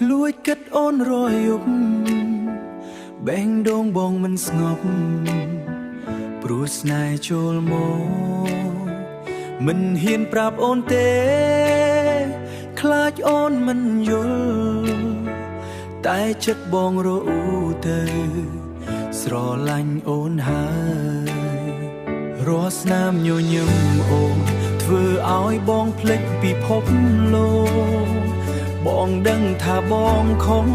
លួចគិតអូនរយប់បែងដងបងមិនស្ងប់ព្រោះស្នេហ៍ចូលមកមិនហ៊ានប្រាប់អូនទេខ្លាចអូនមិនយល់តែចិត្តបងរអ៊ូទៅស្រឡាញ់អូនហើយរាល់ស្នាមញញឹមអូនធ្វើឲ្យបងភ្លេចពិភពលោកបងដឹងថាបងខំ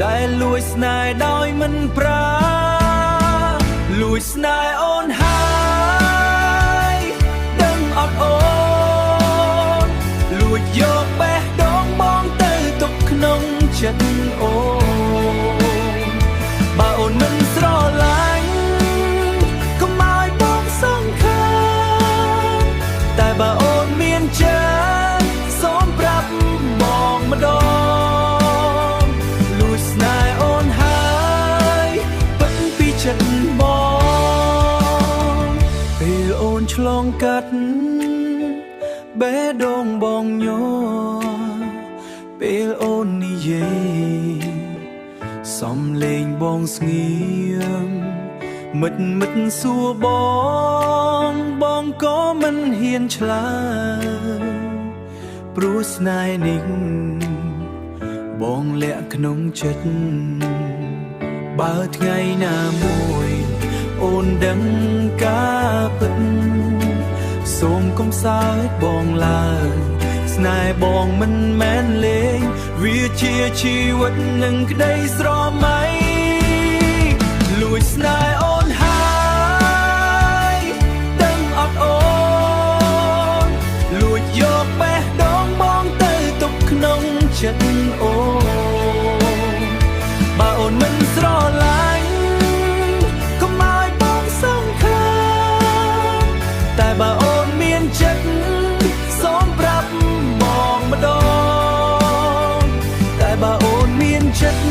ដែលលួចស្នេហ៍ដោយមិនប្រាលួចស្នេហ៍អូនហើយដឹងអត់អូនលួចយកបេះដូងបងទៅទុកក្នុងចិត្តអូនបើអូនមិនស្រឡាញ់កុំឲ្យបងសង្ខារតែបើអូនមានចិត្តសូមប្រាប់បងម្ដងលួចស្នេហ៍អូនហើយពិតពីចិត្តបងពេលអូនឆ្លងកាត់បេះដូងបងញ័រពេលអូននិយាយសំលេងបងស្ងៀមមិត្តសួរបងក៏មិនហ៊ានឆ្លើយព្រោះស្នេហ៍នេះបងលាក់ក្នុងចិត្តបើថ្ងៃណាមួយអូនដឹងការពិតសូមកុំសើចបងឡើយស្នេហ៍បងមិនមែនលេងវាជាជីវិតនឹងក្តីស្រមៃលួចស្នេហ៍អូនហើយដឹងអត់អូនលួចយកបេះដូងបងទៅទុកក្នុងចិត្តអូនបើអូនមិនស្រឡាញ់កុំឲ្យបងសង្ខារតែបើអូនមានចិត្តសូមប្រាប់បងម្ដងតែបើអូនមានចិត្ត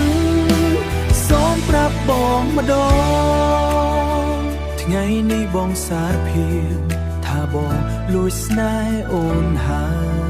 សូមប្រាប់បងម្ដងថ្ងៃនេះបងសារភាពថាបងលួចស្នេហ៍អូនហើយ